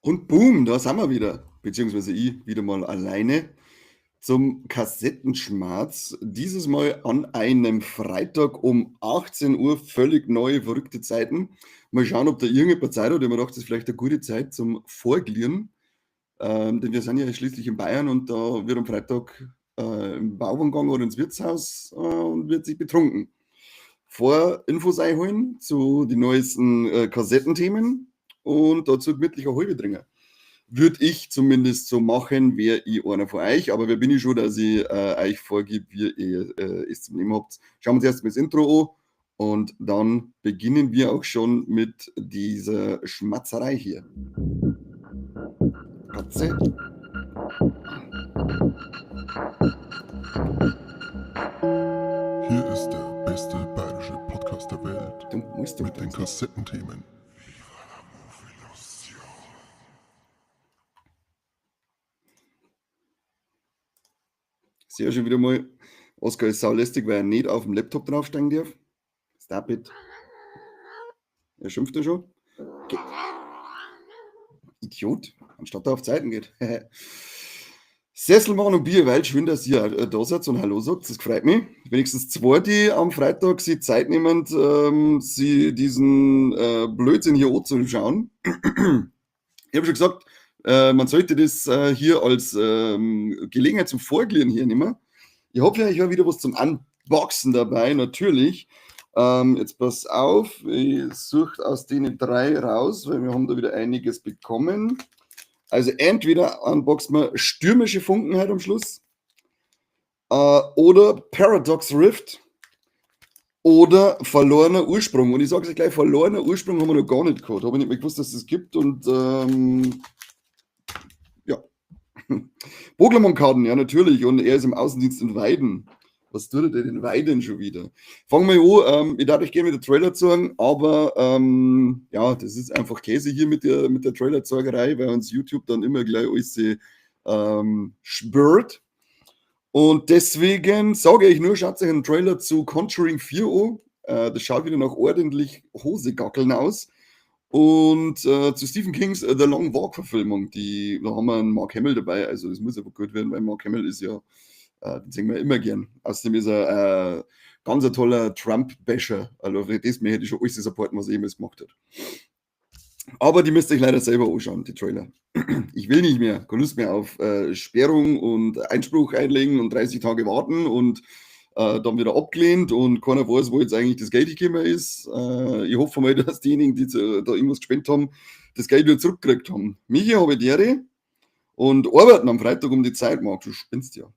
Und boom, da sind wir wieder, beziehungsweise ich wieder mal alleine zum Kassettenschmarz. Dieses Mal an einem Freitag um 18 Uhr, völlig neue, verrückte Zeiten. Mal schauen, ob da irgendjemand Zeit hat. Ich habe mir gedacht, das ist vielleicht eine gute Zeit zum Vorglieren, denn wir sind ja schließlich in Bayern und da wird am Freitag im Bauwagen gegangen oder ins Wirtshaus und wird sich betrunken. Infos einholen zu den neuesten Kassettenthemen und dazu gemütlich eine halbe trinken. Würde ich zumindest so machen, wäre ich einer von euch. Aber wer bin ich schon, dass ich euch vorgebe, wie ihr es zum Nehmen habt. Schauen wir uns erst mal das Intro an und dann beginnen wir auch schon mit dieser Schmatzerei hier. Katze. Hier ist der beste bayerische Podcast der Welt Du musst doch mit den das. Kassettenthemen. Sehr schon wieder mal. Oskar ist saulästig, weil er nicht auf dem Laptop draufsteigen darf. Stop it. Er schimpft ja schon. Idiot, anstatt er auf Zeiten geht. Sesselmann und Bier, weil schön, dass ihr da seid und Hallo sagt, das freut mich. Wenigstens zwei, die am Freitag sich Zeit nehmen, sie diesen Blödsinn hier anzuschauen. Ich habe schon gesagt, man sollte das hier als Gelegenheit zum Vorglieren hier nehmen. Ich habe ja euch wieder was zum Unboxen dabei, natürlich. Jetzt pass auf, ich suche aus denen 3 raus, weil wir haben da wieder einiges bekommen. Also entweder unboxen wir stürmische Funken halt am Schluss oder Paradox Rift oder verlorener Ursprung. Und ich sage es gleich, verlorener Ursprung haben wir noch gar nicht gehabt. Habe ich nicht mehr gewusst, dass es das gibt. Und ja. Pokémon-Karten, ja natürlich. Und er ist im Außendienst in Weiden. Was tut er denn in Weiden schon wieder? Fangen wir an. Ich darf euch gerne mit der Trailer zeigen, aber ja, das ist einfach Käse hier mit der Trailer-Zeugerei, weil uns YouTube dann immer gleich alles spürt. Und deswegen sage ich nur, schaut euch einen Trailer zu Conjuring 4 an. Das schaut wieder nach ordentlich Hosegackeln aus. Und zu Stephen Kings The Long Walk Verfilmung, da haben wir einen Mark Hamill dabei, also das muss aber gut werden, weil Mark Hamill ist ja, den sehen wir immer gern. Außerdem ist er ganz ein toller Trump-Basher, also für das mehr hätte ich schon alles supporten, was er jemals gemacht hat. Aber die müsst ihr euch leider selber anschauen, die Trailer. Ich will nicht mehr, keine Lust mehr auf Sperrung und Einspruch einlegen und 30 Tage warten und dann wieder abgelehnt und keiner weiß, wo jetzt eigentlich das Geld gekommen ist. Ich hoffe mal, dass diejenigen, die da irgendwas gespendet haben, das Geld wieder zurückgekriegt haben. Michi habe ich dere und arbeiten am Freitag um die Zeit, Marc, du spinnst ja.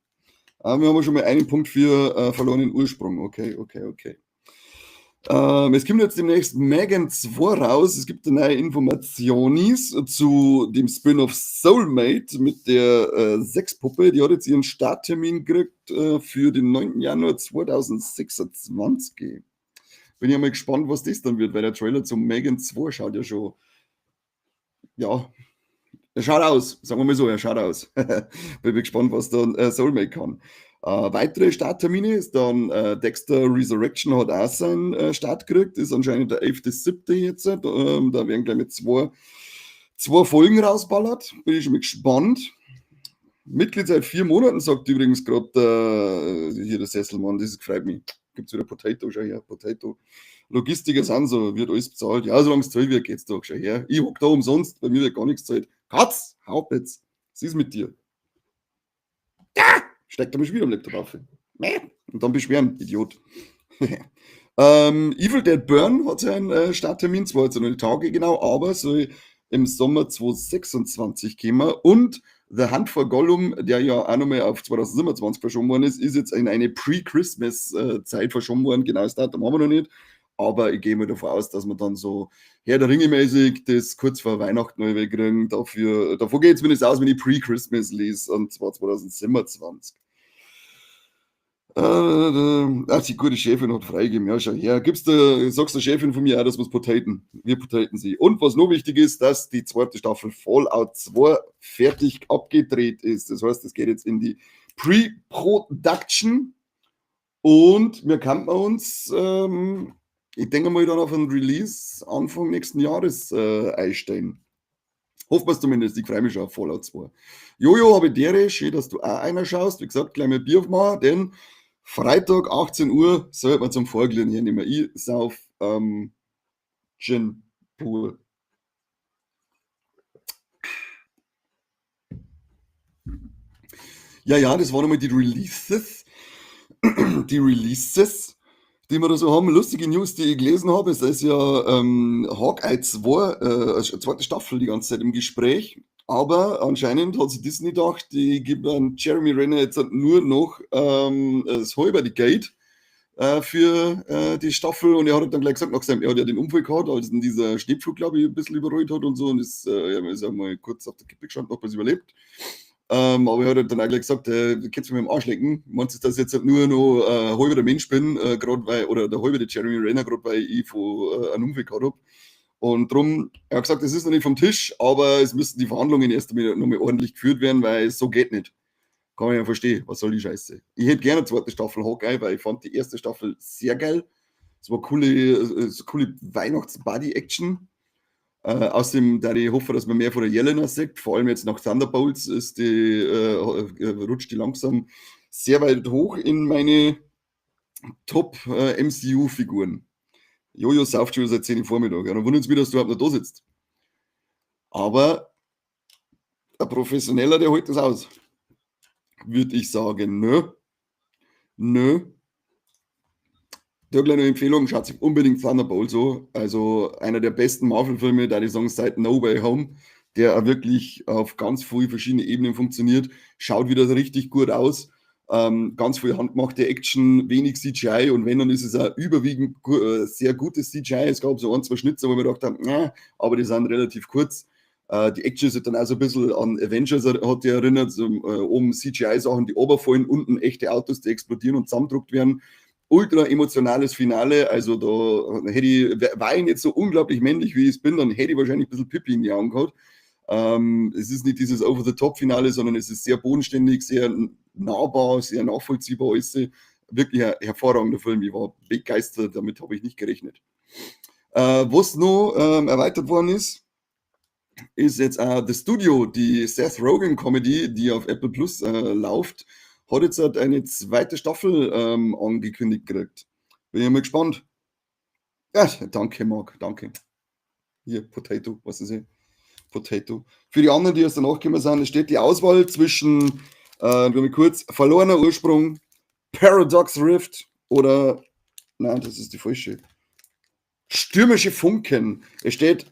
Wir haben schon mal einen Punkt für verlorenen Ursprung. Okay, okay, okay. Es kommt jetzt demnächst Megan 2 raus. Es gibt neue Informationen zu dem Spin-off Soulmate mit der Sexpuppe. Die hat jetzt ihren Starttermin gekriegt für den 9. Januar 2026. Bin ja mal gespannt, was das dann wird, weil der Trailer zum Megan 2 schaut ja schon, ja, er schaut aus, sagen wir mal so, er schaut aus. Bin gespannt, was dann Soulmate kann. Weitere Starttermine ist dann Dexter Resurrection hat auch seinen Start gekriegt, ist anscheinend der 11.7. jetzt. Da werden gleich mit zwei Folgen rausballert. Bin ich schon mal gespannt. Mitglied seit 4 Monaten, sagt übrigens gerade hier der Sesselmann, das freut mich. Gibt es wieder Potato, schau her, Potato. Logistiker sind so, wird alles bezahlt. Ja, solange es zahlt wird, geht's doch, schau her. Ich hock da umsonst, bei mir wird gar nichts zahlt. Katz, Hauptpitz, was ist mit dir? Steckt er mich wieder am Laptop auf. Und dann beschweren, Idiot. Evil Dead Burn hat seinen Starttermin, zwar jetzt noch nicht Tage genau, aber soll im Sommer 2026 kommen. Und The Hunt for Gollum, der ja auch nochmal auf 2027 verschoben worden ist, ist jetzt in eine Pre-Christmas-Zeit verschoben worden. Genau das Datum haben wir noch nicht. Aber ich gehe mal davon aus, dass wir dann so Herr der Ringe mäßig das kurz vor Weihnachten neu wegkriegen. Davor geht es zumindest aus, wenn ich Pre-Christmas lese, und zwar 2027. Ach, die gute Chefin hat freigegeben. Ja, schau her. Sagst der Chefin von mir auch, dass wir es potaten. Wir potaten sie. Und was noch wichtig ist, dass die 2. Staffel Fallout 2 fertig abgedreht ist. Das heißt, es geht jetzt in die Pre-Production und wir kann uns, ich denke mal, dann auf ein Release Anfang nächsten Jahres einstellen. Hoffen wir es zumindest. Ich freue mich schon auf Fallout 2. Jojo, habe ich dir, schön, dass du auch einer schaust. Wie gesagt, gleich mal Bier aufmachen, denn Freitag, 18 Uhr, sollte man zum Vorglühen hier nicht mehr. Ich sauf Gin pur. Ja, das waren nochmal die Releases. Die Releases, die wir da so haben. Lustige News, die ich gelesen habe. Es ist ja Hawkeye 2, also zweite Staffel die ganze Zeit im Gespräch. Aber anscheinend hat sich Disney gedacht, die geben an Jeremy Renner jetzt nur noch das halbe Geld für die Staffel. Und er hat dann gleich gesagt, er hat ja den Unfall gehabt, als ihn dieser Schneepflug, glaube ich, ein bisschen überrollt hat und so. Und ist ja mal kurz auf der Kippe gestanden, ob er es überlebt. Aber er hat dann auch gleich gesagt, du kannst mich mit dem Arsch lecken. Meinst du, dass ich jetzt halt nur noch halber der Mensch bin, gerade weil, oder der halbe der Jeremy Renner, gerade weil ich von einem Unfall gehabt habe. Und darum, er hat gesagt, es ist noch nicht vom Tisch, aber es müssten die Verhandlungen erst einmal nochmal ordentlich geführt werden, weil es so geht nicht. Kann man ja verstehen, was soll die Scheiße. Ich hätte gerne eine zweite Staffel Hawkeye, weil ich fand die erste Staffel sehr geil. Es war coole Weihnachts-Buddy-Action. Außerdem, da ich hoffe, dass man mehr von der Jelena sieht, vor allem jetzt nach Thunderbolts rutscht die langsam sehr weit hoch in meine Top-MCU-Figuren. Jojo sauft schon seit 10 Uhr Vormittag. Ja, dann wundert es mich, dass du überhaupt noch da sitzt. Aber ein Professioneller, der holt das aus. Würde ich sagen, nö. Da gleich eine Empfehlung, schaut sich unbedingt Thunderbolt so. Also einer der besten Marvel-Filme, da die sagen, seit No Way Home, der auch wirklich auf ganz vielen verschiedenen Ebenen funktioniert. Schaut wieder richtig gut aus. Ganz viel handgemachte Action, wenig CGI und wenn, dann ist es auch überwiegend sehr gutes CGI. Es gab so ein, zwei Schnitzer, wo wir gedacht haben, aber die sind relativ kurz. Die Action ist dann auch so ein bisschen an Avengers hat die erinnert, so, oben CGI-Sachen, die runterfallen, unten echte Autos, die explodieren und zusammendruckt werden. Ultra emotionales Finale, also da hätte ich, war ich nicht so unglaublich männlich, wie ich es bin, dann hätte ich wahrscheinlich ein bisschen Pippi in die Augen gehabt. Es ist nicht dieses Over-the-Top-Finale, sondern es ist sehr bodenständig, sehr nahbar, sehr nachvollziehbar. Alles. Wirklich ein hervorragender Film. Ich war begeistert, damit habe ich nicht gerechnet. Was noch erweitert worden ist jetzt The Studio, die Seth Rogen Comedy, die auf Apple Plus läuft, hat jetzt halt eine zweite Staffel angekündigt gekriegt. Bin ich mal gespannt. Ja, danke, Marc, danke. Hier, Potato, was ist hier? Potato. Für die anderen, die erst danach gekommen sind, es steht die Auswahl zwischen, kurz, verlorener Ursprung, Paradox Rift oder, nein, das ist die falsche. Stürmische Funken. Es steht,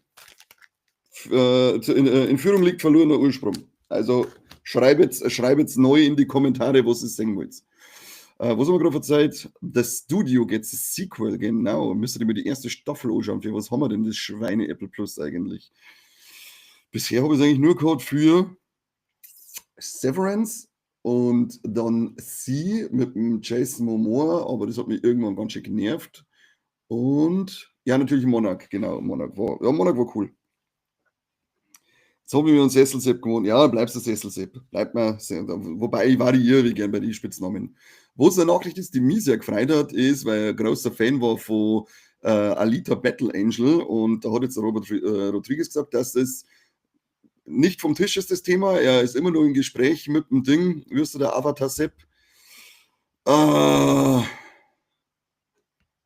in Führung liegt verlorener Ursprung. Also schreib jetzt neu in die Kommentare, was ihr sehen wollt. Was haben wir gerade verzeiht? Das Studio gets a Sequel, genau. Müsstet ihr mir die erste Staffel anschauen. Für was haben wir denn das Schweine Apple Plus eigentlich? Bisher habe ich es eigentlich nur gehabt für Severance und dann Sie mit dem Jason Momoa, aber das hat mich irgendwann ganz schön genervt. Und ja, natürlich Monarch, genau. Monarch war cool. Jetzt habe ich mir einen Sesselsepp gewohnt. Ja, bleibst du Sesselsepp. Bleibt mir, wobei ich variiere gern bei den Spitznamen. Was eine Nachricht ist, die mich sehr gefreut hat, ist, weil ich ein großer Fan war von Alita Battle Angel und da hat jetzt Robert Rodriguez gesagt, dass das nicht vom Tisch ist, das Thema. Er ist immer nur im Gespräch mit dem Ding. Wirst du der Avatar Sepp?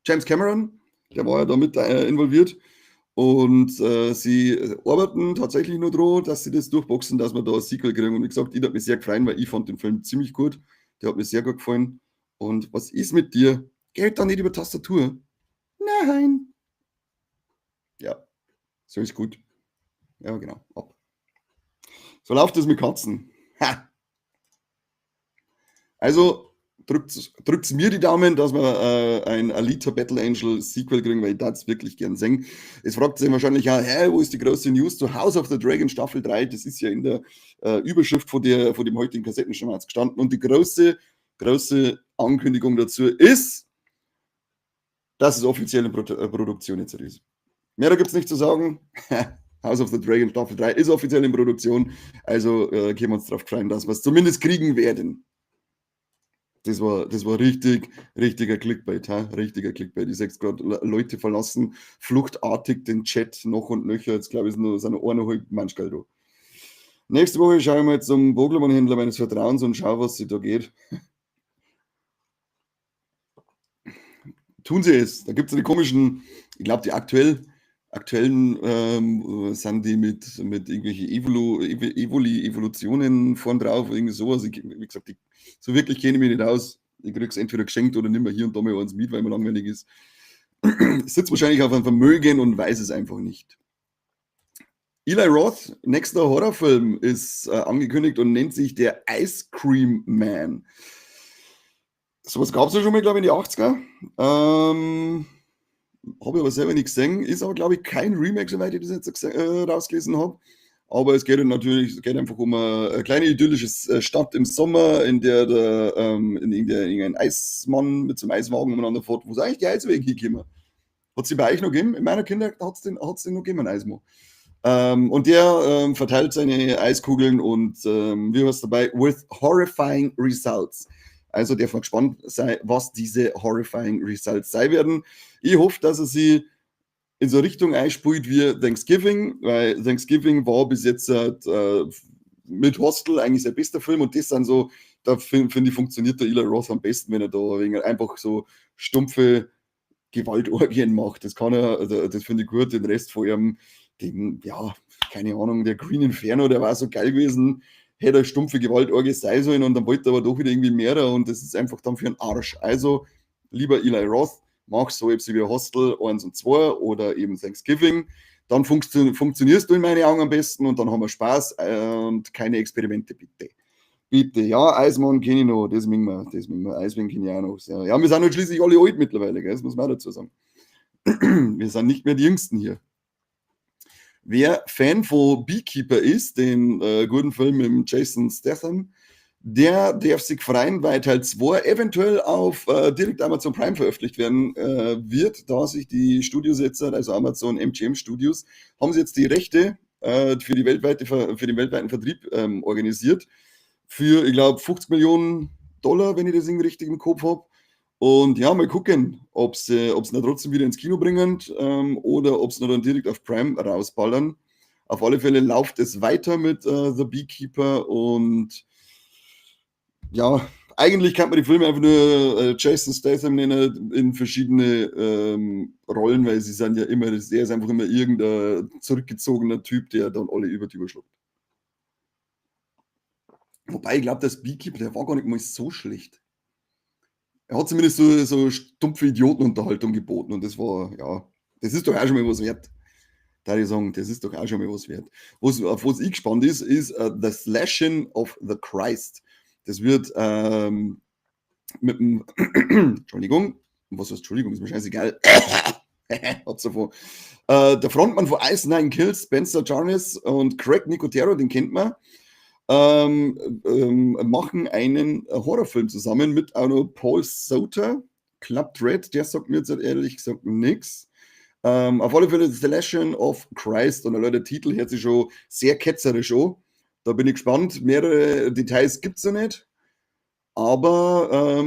James Cameron, der war ja damit involviert. Und sie arbeiten tatsächlich nur daran, dass sie das durchboxen, dass wir da ein Sequel kriegen. Und wie gesagt, ich habe mich sehr gefreut, weil ich fand den Film ziemlich gut. Der hat mir sehr gut gefallen. Und was ist mit dir? Geht da nicht über Tastatur? Nein. Ja, so ist gut. Ja, genau. Ab. So läuft es mit Katzen. Ha. Also drückt mir die Daumen, dass wir ein Alita Battle Angel Sequel kriegen, weil ich das wirklich gern singen. Es fragt sich wahrscheinlich auch, wo ist die große News zu House of the Dragon Staffel 3? Das ist ja in der Überschrift von dem heutigen Kassettenschmerz gestanden. Und die große Ankündigung dazu ist, dass es offiziell in Produktion jetzt ist. Mehr da gibt es nicht zu sagen. House of the Dragon Staffel 3 ist offiziell in Produktion. Also können wir uns darauf freuen, dass wir es zumindest kriegen werden. Das war richtiger Clickbait, richtiger Clickbait. Ich sehe gerade, Leute verlassen fluchtartig den Chat noch und nöcher. Jetzt glaube ich, sind noch 1,5 Mensch da. Nächste Woche schaue ich mal zum Pokémon-Händler meines Vertrauens und schaue, was sie da geht. Tun sie es. Da gibt es die komischen, ich glaube, die aktuellen sind die mit irgendwelchen Evolutionen vorn drauf, irgendwie sowas. Wie gesagt, so wirklich kenne ich mich nicht aus. Ich kriege es entweder geschenkt oder nicht mehr hier und da mal eins mit, weil mir langweilig ist. Sitzt wahrscheinlich auf einem Vermögen und weiß es einfach nicht. Eli Roth, nächster Horrorfilm, ist angekündigt und nennt sich der Ice Cream Man. Sowas gab es ja schon mal, glaube ich, in die 80er. Habe ich aber selber nicht gesehen. Ist aber, glaube ich, kein Remake, soweit ich das jetzt rausgelesen habe. Aber es geht natürlich, es geht einfach um eine kleine idyllische Stadt im Sommer, in der, in der irgendein Eismann mit so einem Eiswagen umeinander fährt, wo es eigentlich die Eiswege hinkommen. Hat es die bei euch noch gegeben? In meiner Kindheit hat es den noch gegeben, einen Eismann. Und der verteilt seine Eiskugeln und wie war es dabei? With horrifying results. Also der darf gespannt sein, was diese horrifying results sein werden. Ich hoffe, dass er sie in so eine Richtung einspielt wie Thanksgiving, weil Thanksgiving war bis jetzt mit Hostel eigentlich sein bester Film und das sind so, da finde ich, funktioniert der Eli Roth am besten, wenn er da einfach so stumpfe Gewaltorgien macht. Das kann er, also das finde ich gut, den Rest von ihm, ja, keine Ahnung, der Green Inferno, der war so geil gewesen, hätte eine stumpfe Gewaltorgie sein sollen und dann wollte er aber doch wieder irgendwie mehr und das ist einfach dann für einen Arsch. Also, lieber Eli Roth, mach so etwas wie Hostel 1 und 2 oder eben Thanksgiving, dann funktionierst du in meinen Augen am besten und dann haben wir Spaß und keine Experimente, bitte. Bitte, ja, Eismann kenne ich noch, das mögen wir, Eismann kenne ich auch noch. Sehr. Ja, wir sind halt schließlich alle alt mittlerweile, gell? Das muss man auch dazu sagen. Wir sind nicht mehr die Jüngsten hier. Wer Fan von Beekeeper ist, den guten Film mit Jason Statham, der darf sich freuen, weil Teil 2 eventuell auf direkt Amazon Prime veröffentlicht werden wird, da sich die Studios jetzt, also Amazon MGM Studios, haben sie jetzt die Rechte für den weltweiten Vertrieb organisiert. Für, ich glaube, 50 Millionen Dollar, wenn ich das irgendwie richtig im Kopf habe. Und ja, mal gucken, ob sie ihn trotzdem wieder ins Kino bringen oder ob sie ihn dann direkt auf Prime rausballern. Auf alle Fälle läuft es weiter mit The Beekeeper und ja, eigentlich kann man die Filme einfach nur Jason Statham nennen in verschiedene Rollen, weil sie sind ja immer, er ist einfach immer irgendein zurückgezogener Typ, der dann alle über die überschluckt. Wobei ich glaube, das Beekeeper, der war gar nicht mal so schlecht. Er hat zumindest so stumpfe Idiotenunterhaltung geboten und das war, ja, das ist doch auch schon mal was wert. Da ich sagen, das ist doch auch schon mal was wert. Auf was ich gespannt ist The Slashing of the Christ. Das wird mit dem, Entschuldigung, was heißt Entschuldigung, ist mir scheißegal. Hat's davon. Der Frontmann von Ice Nine Kills, Spencer Jarvis und Craig Nicotero, den kennt man, machen einen Horrorfilm zusammen mit auch noch Paul Soter, Club Dread, der sagt mir jetzt ehrlich gesagt nichts. Auf alle Fälle The Legend of Christ und der Titel hört sich schon sehr ketzerisch an. Da bin ich gespannt. Mehrere Details gibt es noch nicht. Aber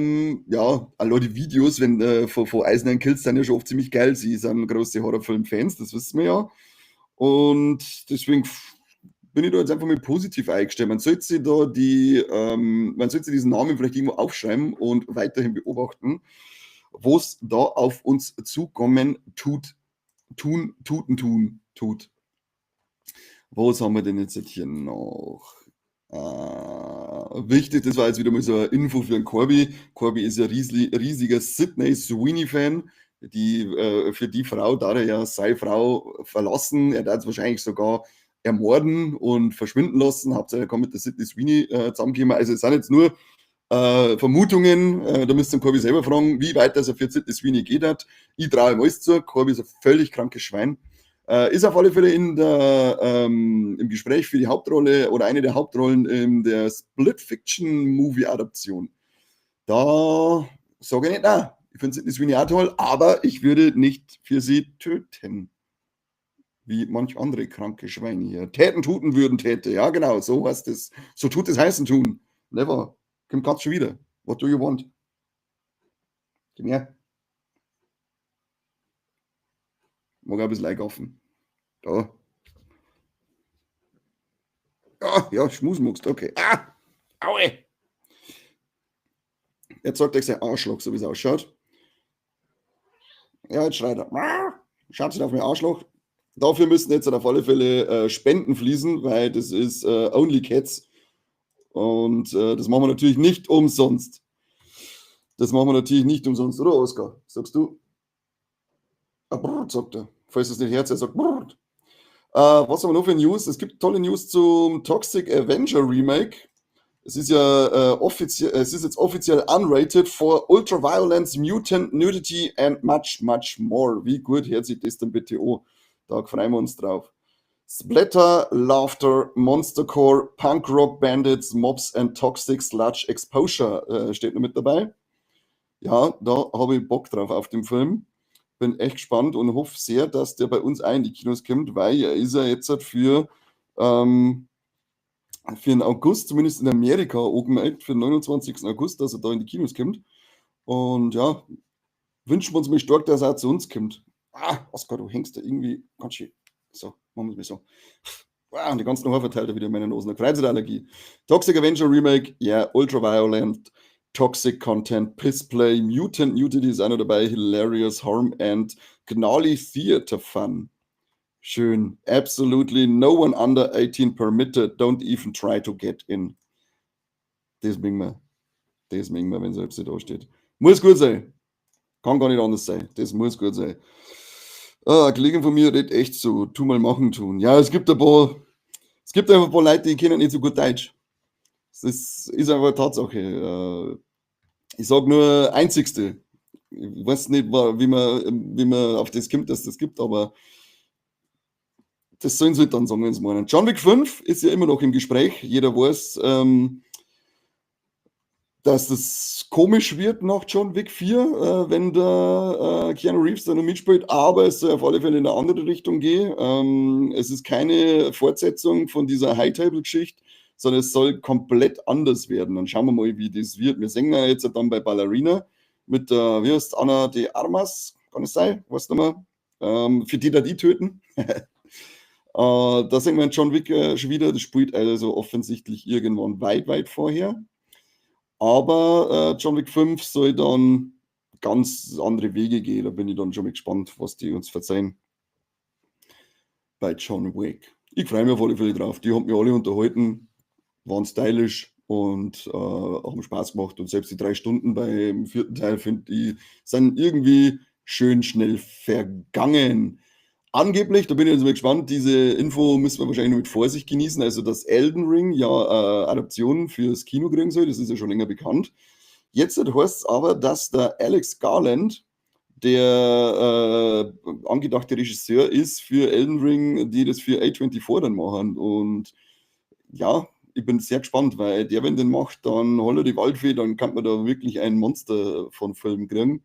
ja, alle die Videos von Eisner Kills sind ja schon oft ziemlich geil. Sie sind große Horrorfilm-Fans, das wissen wir ja. Und deswegen bin ich da jetzt einfach mal positiv eingestellt. Man sollte sich diesen Namen vielleicht irgendwo aufschreiben und weiterhin beobachten, wo es da auf uns zukommen tut. Was haben wir denn jetzt hier noch? Wichtig, das war jetzt wieder mal so eine Info für den Corby. Corby ist ja riesiger Sydney Sweeney-Fan. Für die Frau da er ja seine Frau verlassen. Er darf es wahrscheinlich sogar ermorden und verschwinden lassen. Hauptsache er kann mit der Sydney Sweeney zusammenkommen. Also es sind jetzt nur Vermutungen. Da müsst ihr den Corby selber fragen, wie weit das er für Sydney Sweeney geht hat. Ich traue ihm alles zu. Corby ist ein völlig krankes Schwein. Ist auf alle Fälle im Gespräch für die Hauptrolle oder eine der Hauptrollen in der Split-Fiction-Movie-Adaption. Da sage ich nicht, nein. Ich finde Sydney Sweeney auch toll, aber ich würde nicht für sie töten. Wie manch andere kranke Schweine hier. Täten, tuten würden, Täte. Ja, genau, so heißt es. So tut es heißen tun. Never. Kommt grad schon wieder. What do you want? Gib her. Mag ein bisschen einkaufen. Da. Ja. ja, Schmusmuckst, okay. Aue! Jetzt sagt euch sein Arschloch, so wie es ausschaut. Ja, jetzt schreit er. Schaut sich auf mein Arschloch. Dafür müssen jetzt auf alle Fälle Spenden fließen, weil das ist Only Cats. Und das machen wir natürlich nicht umsonst. Das machen wir natürlich nicht umsonst, oder Oskar? Sagst du? Brrrt, sagt er. Falls es nicht hört, er sagt brrrt. Was haben wir noch für News? Es gibt tolle News zum Toxic Avenger Remake. Es ist ja es ist jetzt offiziell unrated for ultraviolence, mutant nudity and much, much more. Wie gut hört sich das denn bitte an? Da freuen wir uns drauf. Splatter, Laughter, Monstercore, Punk Rock Bandits, Mobs and Toxic Sludge Exposure steht noch mit dabei. Ja, da habe ich Bock drauf auf den Film. Bin echt gespannt und hoffe sehr, dass der bei uns auch in die Kinos kommt, weil er ist ja jetzt halt für den August, zumindest in Amerika, angemeldet, für den 29. August, dass er da in die Kinos kommt. Und ja, wünschen wir uns mal stark, dass er auch zu uns kommt. Oskar, du hängst da irgendwie ganz schön. So, machen wir es mal so. Und die ganzen Haare verteilt er wieder in meine Nase. Freizeitallergie. Toxic Avenger Remake, yeah, ultraviolent, toxic content, Pissplay, mutant nudity ist auch noch dabei, hilarious harm and gnarly theater fun. Schön. Absolutely no one under 18 permitted. Don't even try to get in. Das mögen wir. Das mögen wir, wenn selbst da steht. Muss gut sein. Kann gar nicht anders sein. Das muss gut sein. Ein Kollege von mir redet echt so. Tu mal machen tun. Ja, es gibt einfach ein paar Leute, die kennen nicht so gut Deutsch. Das ist einfach eine Tatsache. Ich sage nur einzigste. Ich weiß nicht, wie man auf das kommt, dass das gibt, aber das sollen sie dann sagen, wenn sie meinen. John Wick 5 ist ja immer noch im Gespräch. Jeder weiß, dass das komisch wird nach John Wick 4, wenn der Keanu Reeves da noch mitspielt, aber es soll auf alle Fälle in eine andere Richtung gehen. Es ist keine Fortsetzung von dieser High-Table-Geschichte, sondern es soll komplett anders werden. Dann schauen wir mal, wie das wird. Wir singen ja jetzt dann bei Ballerina mit der, wie heißt Ana de Armas, kann es sein? Weißt du mal? Für die da die töten. Da sehen wir John Wick schon wieder, das spielt also offensichtlich irgendwann weit, weit vorher. Aber John Wick 5 soll dann ganz andere Wege gehen. Da bin ich dann schon mal gespannt, was die uns verzeihen bei John Wick. Ich freue mich auf alle Fälle drauf. Die haben mich alle unterhalten, waren stylisch und haben Spaß gemacht. Und selbst die 3 Stunden beim 4. Teil, finde ich, sind irgendwie schön schnell vergangen. Angeblich, da bin ich jetzt mal gespannt, diese Info müssen wir wahrscheinlich nur mit Vorsicht genießen, also dass Elden Ring ja Adaptionen fürs Kino kriegen soll, das ist ja schon länger bekannt. Jetzt heißt es aber, dass der Alex Garland, der angedachte Regisseur ist für Elden Ring, die das für A24 dann machen. Und ja, ich bin sehr gespannt, weil der, wenn den macht, dann Holler die Waldfee, dann kann man da wirklich ein Monster von Film kriegen.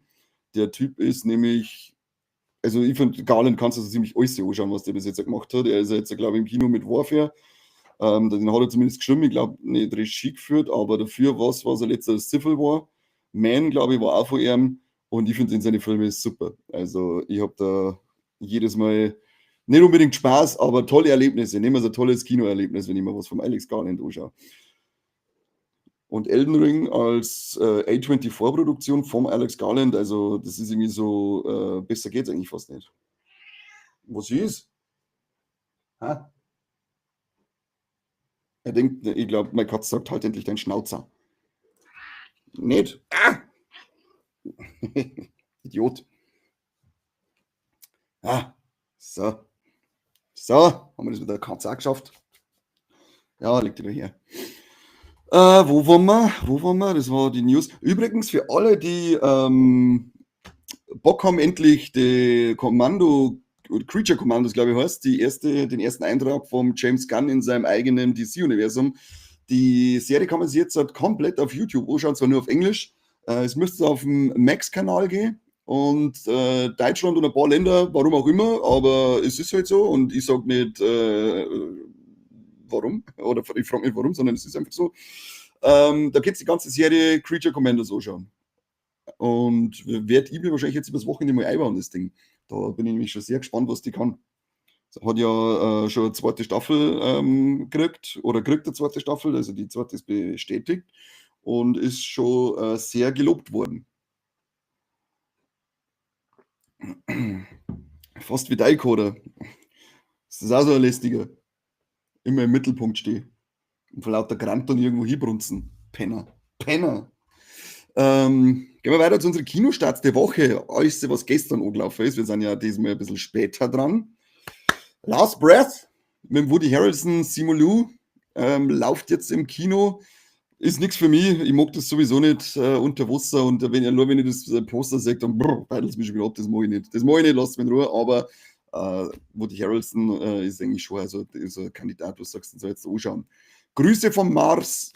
Der Typ ist nämlich, also ich finde, Garland kannst du so ziemlich alles anschauen, was der bis jetzt gemacht hat. Er ist ja jetzt, glaube ich, im Kino mit Warfare. Den hat er zumindest geschrieben, ich glaube, nicht Regie geführt, aber dafür was er letztes Civil War. Man, glaube ich, war auch von ihm. Und ich finde seine Filme super. Also ich habe da jedes Mal nicht unbedingt Spaß, aber tolle Erlebnisse. Nehmen wir so ein tolles Kinoerlebnis, wenn ich mal was vom Alex Garland anschaue. Und Elden Ring als A24-Produktion vom Alex Garland, also das ist irgendwie so, besser geht's eigentlich fast nicht. Was ist? Ha? Er denkt, ich glaube, meine Katze sagt halt endlich dein Schnauzer. Nicht? Idiot. So. So, haben wir das mit der Katze auch geschafft. Ja, leg die da her. Wo waren wir? Das war die News. Übrigens, für alle, die Bock haben, endlich die Creature Commandos, glaube ich, heißt, den ersten Eintrag vom James Gunn in seinem eigenen DC-Universum. Die Serie kann man sich jetzt halt komplett auf YouTube anschauen, zwar nur auf Englisch. Es müsste auf dem Max-Kanal gehen und Deutschland und ein paar Länder, warum auch immer, aber es ist halt so und ich sage nicht, warum, oder ich frage nicht warum, sondern es ist einfach so. Da gibt es die ganze Serie Creature Commandos anschauen. Und werde ich mir wahrscheinlich jetzt übers Wochenende mal einbauen, das Ding. Da bin ich nämlich schon sehr gespannt, was die kann. Hat ja schon eine zweite Staffel gekriegt oder kriegt eine zweite Staffel, also die zweite ist bestätigt und ist schon sehr gelobt worden. Fast wie Deikoder. Das ist auch so ein lästiger. Immer im Mittelpunkt stehe. Und vor lauter Grantern irgendwo hinbrunzen. Penner. Penner. Gehen wir weiter zu unseren Kinostarts der Woche. Alles, was gestern angelaufen ist. Wir sind ja diesmal ein bisschen später dran. Last Breath mit Woody Harrelson, Simu Liu, läuft jetzt im Kino. Ist nichts für mich. Ich mag das sowieso nicht unter Wasser. Und nur wenn ich das Poster sehe, dann beidelt es mich schon wieder ab. Das mag ich nicht. Das mag ich nicht, lasst mich in Ruhe. Aber Woody Harrelson ist eigentlich schon ist ein Kandidat, was sagst du, soll jetzt anschauen. Grüße vom Mars,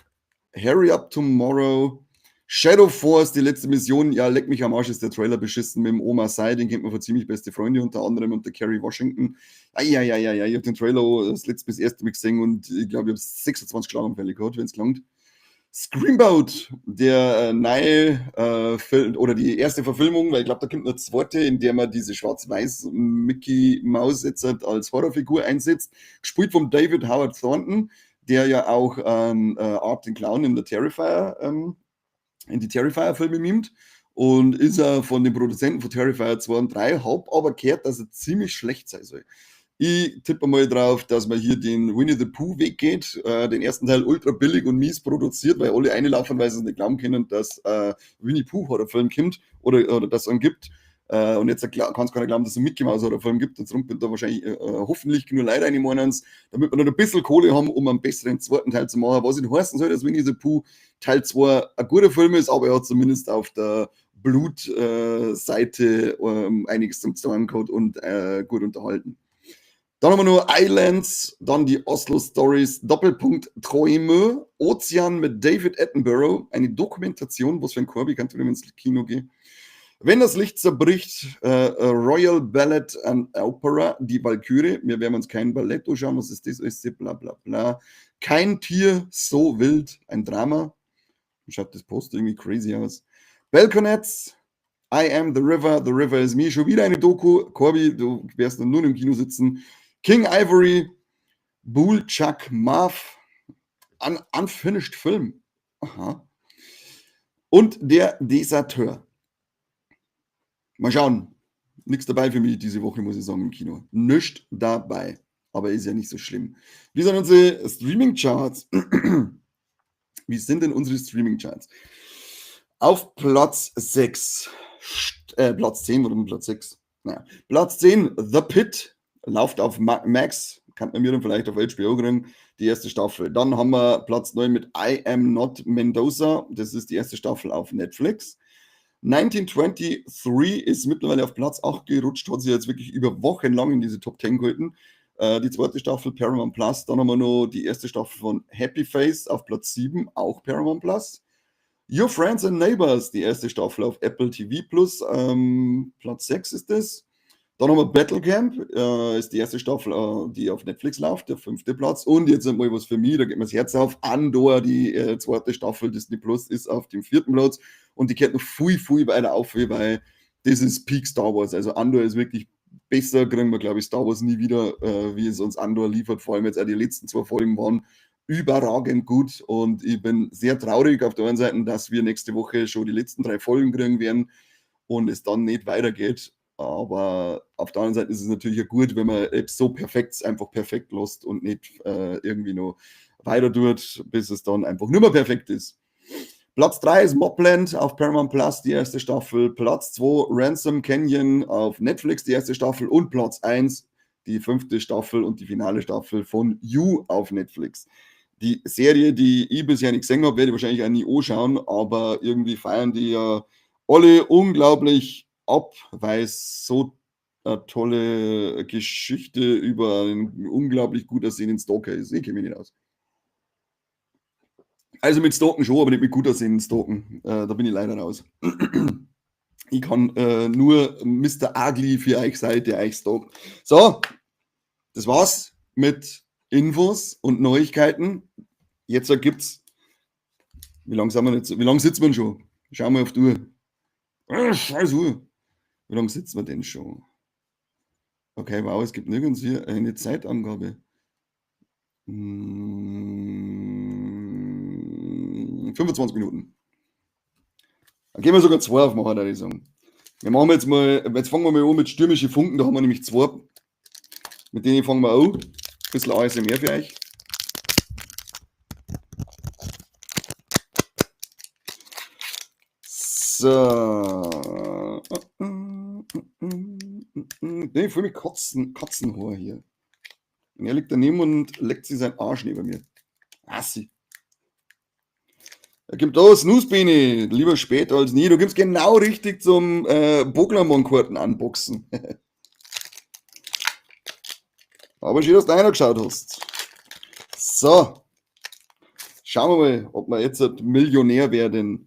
Hurry Up Tomorrow, Shadow Force, die letzte Mission. Ja, leck mich am Arsch, ist der Trailer beschissen mit dem Oma Sai, den kennt man von ziemlich beste Freunde, unter anderem und der Kerry Washington. Ja, ich habe den Trailer das letzte bis erste Mal gesehen und ich glaube, ich habe 26 Schlaganfälle gehabt, wenn es langt. Screamboat, der neue Film oder die erste Verfilmung, weil ich glaube, da kommt eine zweite, in der man diese schwarz-weiß Mickey Mouse jetzt halt als Horrorfigur einsetzt, gespielt von David Howard Thornton, der ja auch Art den Clown in der Terrifier, in die Terrifier-Filme mimt und ist er von den Produzenten von Terrifier 2 und 3, hab aber gehört, dass er ziemlich schlecht sein soll. Ich tippe mal drauf, dass man hier den Winnie the Pooh Weg geht, den ersten Teil ultra billig und mies produziert, weil alle einlaufen, weil sie es nicht glauben können, dass Winnie Pooh Horrorfilm kommt oder dass es einen gibt. Und jetzt kann es keiner glauben, dass es einen Mickey Mouse Horrorfilm gibt. Jetzt rumpelt da wahrscheinlich hoffentlich nur leider eine Monats, damit wir noch ein bisschen Kohle haben, um einen besseren zweiten Teil zu machen. Was nicht heißen soll, dass Winnie the Pooh Teil 2 ein guter Film ist, aber er hat zumindest auf der Blutseite einiges zum Sagen gehabt und gut unterhalten. Dann haben wir noch Islands, dann die Oslo Stories, Doppelpunkt Träume, Ozean mit David Attenborough, eine Dokumentation, was für ein Corby kann, wenn ins Kino gehen. Wenn das Licht zerbricht, Royal Ballet and Opera, die Walküre. Wir werden uns kein Ballett anschauen, was ist das? Ist bla bla bla. Kein Tier so wild, ein Drama. Schaut das Poster irgendwie crazy aus. Balconets, I Am the River is Me. Schon wieder eine Doku. Corby, du wirst nur im Kino sitzen. King Ivory, Bull Chuck Marv, Unfinished Film. Aha. Und der Deserteur. Mal schauen. Nichts dabei für mich diese Woche, muss ich sagen, im Kino. Nichts dabei. Aber ist ja nicht so schlimm. Wie sind unsere Streaming-Charts? Wie sind denn unsere Streaming-Charts? Auf Platz 6. Platz 10 oder Platz 6? Naja. Platz 10, The Pit. Läuft auf Max. Kann man mir dann vielleicht auf HBO kriegen. Die erste Staffel. Dann haben wir Platz 9 mit I Am Not Mendoza. Das ist die erste Staffel auf Netflix. 1923 ist mittlerweile auf Platz 8 gerutscht, hat sich jetzt wirklich über Wochen lang in diese Top 10 gehalten. Die zweite Staffel Paramount Plus, dann haben wir noch die erste Staffel von Happy Face auf Platz 7, auch Paramount Plus. Your Friends and Neighbors, die erste Staffel auf Apple TV Plus, Platz 6 ist das. Dann haben wir Battlecamp, ist die erste Staffel, die auf Netflix läuft, der 5. Platz. Und jetzt mal was für mich, da geht mir das Herz auf. Andor, die zweite Staffel Disney Plus, ist auf dem 4. Platz. Und die geht noch viel weiter auf, weil das ist Peak Star Wars. Also Andor ist wirklich besser, kriegen wir, glaube ich, Star Wars nie wieder, wie es uns Andor liefert. Vor allem jetzt auch die letzten 2 Folgen waren überragend gut. Und ich bin sehr traurig auf der einen Seite, dass wir nächste Woche schon die letzten 3 Folgen kriegen werden und es dann nicht weitergeht. Aber auf der anderen Seite ist es natürlich ja gut, wenn man so perfekt einfach perfekt lässt und nicht irgendwie noch weiter tut, bis es dann einfach nur mehr perfekt ist. Platz 3 ist Mobland auf Paramount Plus, die erste Staffel. Platz 2 Ransom Canyon auf Netflix, die erste Staffel. Und Platz 1 die 5. Staffel und die finale Staffel von You auf Netflix. Die Serie, die ich bisher nicht gesehen habe, werde ich wahrscheinlich auch nie anschauen, aber irgendwie feiern die ja alle unglaublich ab, weil es so eine tolle Geschichte über einen unglaublich gut aussehenden Stalker ist. Ich kenne mich nicht aus. Also mit Stalken schon, aber nicht mit gut aussehenden Stalken. Da bin ich leider raus. Ich kann nur Mr. Ugly für euch sein, der euch stalkt. So, das war's mit Infos und Neuigkeiten. Jetzt gibt's. Wie lange sind wir jetzt? Wie lange sitzen wir denn schon? Schauen wir auf die Uhr. Scheiß Uhr. Wie lange sitzen wir denn schon? Okay, wow, es gibt nirgends hier eine Zeitangabe. 25 Minuten. Dann gehen wir sogar 2 aufmachen, würde ich sagen. Jetzt fangen wir mal an mit stürmische Funken, da haben wir nämlich 2. Mit denen fangen wir an. Ein bisschen ASMR für euch. So. Ich fühle mich Katzenhaar hier. Und er liegt daneben und leckt sich seinen Arsch neben mir. Assi. Er gibt da Snoozebeine. Lieber spät als nie. Du gibst genau richtig zum Pokémon-Karten unboxen. Aber schön, dass du reingeschaut hast. So. Schauen wir mal, ob wir jetzt Millionär werden.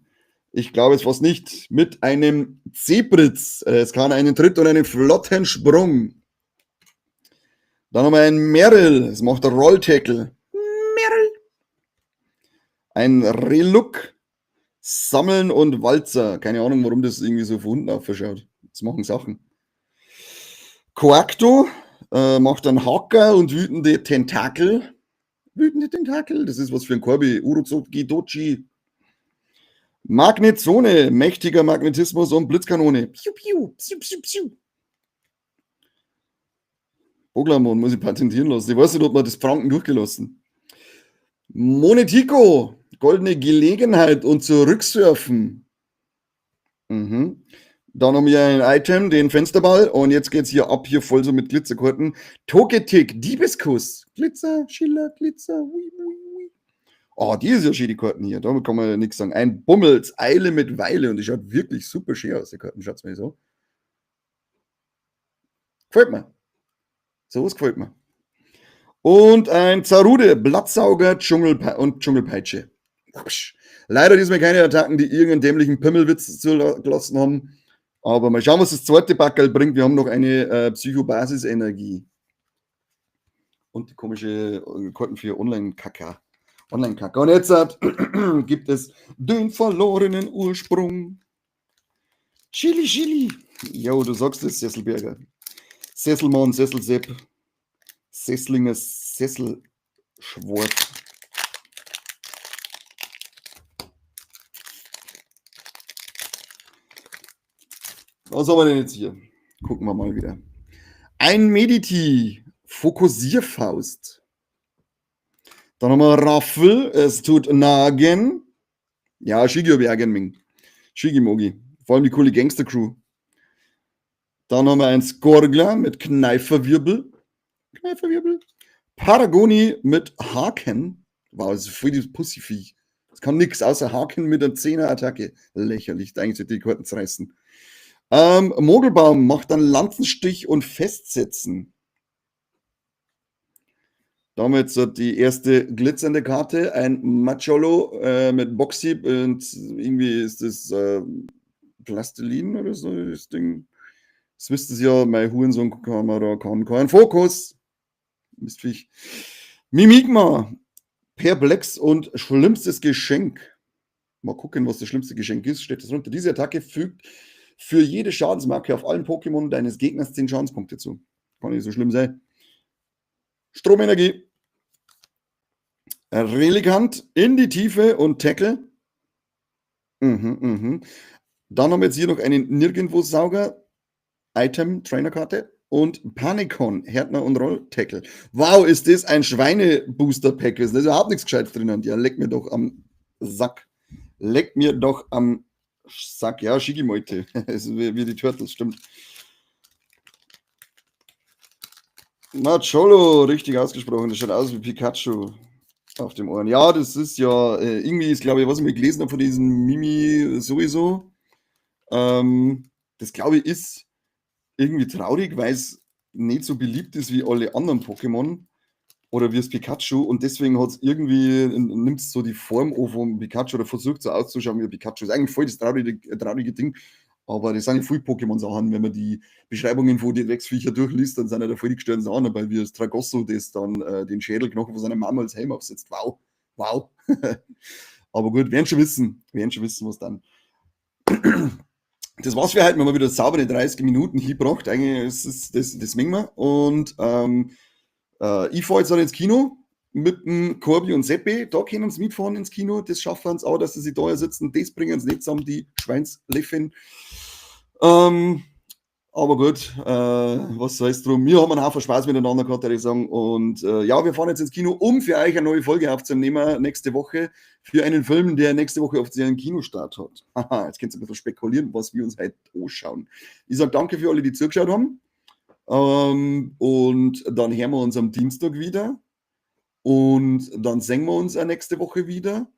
Ich glaube es fast nicht. Mit einem Zebritz. Es kann einen Tritt und einen flotten Sprung. Dann haben wir einen Merrill. Es macht einen Rolltackle. Merrill. Ein Reluck. Sammeln und Walzer. Keine Ahnung, warum das irgendwie so von unten ausschaut. Das machen Sachen. Coacto macht einen Hacker und wütende Tentakel. Wütende Tentakel, das ist was für ein Korbi. Urozoki Dochi. Magnetzone, mächtiger Magnetismus und Blitzkanone. Piu, piu, piu, piu, piu. Boglamon muss ich patentieren lassen. Ich weiß nicht, ob man das Franken durchgelassen. Monetico, goldene Gelegenheit und zurücksurfen. Mhm. Dann haben wir ein Item, den Fensterball. Und jetzt geht's hier ab, hier voll so mit Glitzerkarten. Togetic, Diebeskuss. Glitzer, Schiller, Glitzer. Ui, ui, ui. Oh, die ist ja schön, die Karten hier. Damit kann man ja nichts sagen. Ein Bummels, Eile mit Weile. Und die schaut wirklich super schön aus, die Karten. Schaut's mal so. Gefällt mir. Sowas gefällt mir. Und ein Zarude, Blattsauger und Dschungelpeitsche. Leider diesmal keine Attacken, die irgendeinen dämlichen Pimmelwitz zugelassen haben. Aber mal schauen, was das zweite Backerl bringt. Wir haben noch eine Psychobasis-Energie. Und die komische Karten für Online-Kacker. Und jetzt gibt es den verlorenen Ursprung. Chili, Chili. Jo, du sagst es, Sesselberger. Sesselmann, Sesselsepp. Sesslinger, Sesselschwort. Was haben wir denn jetzt hier? Gucken wir mal wieder. Ein Mediti. Fokussierfaust. Dann haben wir Raffel. Es tut nagen. Ja, Shigi habe ich auch gern Ming. Shigi-Mogi. Vor allem die coole Gangster-Crew. Dann haben wir ein Skorgler mit Kneiferwirbel. Kneiferwirbel. Paragoni mit Haken. Wow, das ist voll dieses Pussyviech. Das kann nichts außer Haken mit einer 10er-Attacke. Lächerlich. Eigentlich sollte die Karten zerreißen. Mogelbaum macht dann Lanzenstich und Festsetzen. Da haben wir jetzt die erste glitzernde Karte. Ein Macholo mit Boxhieb und irgendwie ist das Plastilin oder so, das Ding. Das wisst ihr ja, mein Hurensohn-Kamera kann keinen Fokus. Mistviech. Mimigma. Perplex und schlimmstes Geschenk. Mal gucken, was das schlimmste Geschenk ist. Steht das drunter. Diese Attacke fügt für jede Schadensmarke auf allen Pokémon deines Gegners 10 Schadenspunkte zu. Kann nicht so schlimm sein. Stromenergie. Relikant in die Tiefe und Tackle. Dann haben wir jetzt hier noch einen Nirgendwo-Sauger. Item, Trainerkarte. Und Panikon, Härtner und Roll-Tackle. Wow, ist das ein Schweine-Booster-Pack? Da ist überhaupt nichts Gescheites drinnen. Ja, leck mir doch am Sack. Leck mir doch am Sack. Ja, Shigi-Meute. wie die Turtles, stimmt. Macholo, richtig ausgesprochen. Das schaut aus wie Pikachu auf dem Ohren. Ja, das ist ja, irgendwie ist, glaube ich, was ich mir gelesen habe von diesem Mimi sowieso. Das, glaube ich, ist irgendwie traurig, weil es nicht so beliebt ist wie alle anderen Pokémon oder wie das Pikachu und deswegen hat es irgendwie, nimmt es so die Form an vom Pikachu oder versucht so auszuschauen wie ein Pikachu. Das ist eigentlich voll das traurige Ding, aber das sind ja viele Pokémon-Sachen. Wenn man die Beschreibungen von den Drecksviecher durchliest, dann sind ja da voll die gestörten Sachen, weil wie das Tragosso das dann den Schädelknochen von seiner Mama als Helm aufsetzt. Wow, wow. Aber gut, werden schon wissen, was dann. Das war's für heute. Wir haben wieder saubere 30 Minuten hingebracht. Eigentlich das mengen wir. Und ich fahre jetzt dann ins Kino mit dem Corby und Seppi. Da können sie mitfahren ins Kino. Das schaffen wir uns auch, dass sie da sitzen. Das bringen sie nicht zusammen, die Schweinsleffen. Aber gut, was soll's drum. Wir haben einen Haufen Spaß miteinander gehabt, würde ich sagen. Und ja, wir fahren jetzt ins Kino, um für euch eine neue Folge aufzunehmen nächste Woche für einen Film, der nächste Woche offiziell einen Kinostart hat. Haha, jetzt könnt ihr ein bisschen spekulieren, was wir uns heute anschauen. Ich sage danke für alle, die zugeschaut haben. Und dann hören wir uns am Dienstag wieder. Und dann sehen wir uns auch nächste Woche wieder.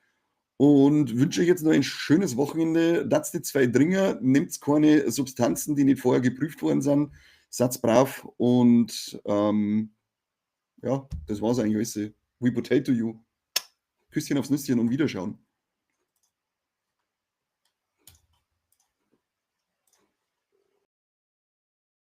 Und wünsche euch jetzt noch ein schönes Wochenende. Lasst die zwei Dringer, nehmt keine Substanzen, die nicht vorher geprüft worden sind. Seid brav und ja, das war's eigentlich alles. We potato you. Küsschen aufs Nüsschen und Wiederschauen.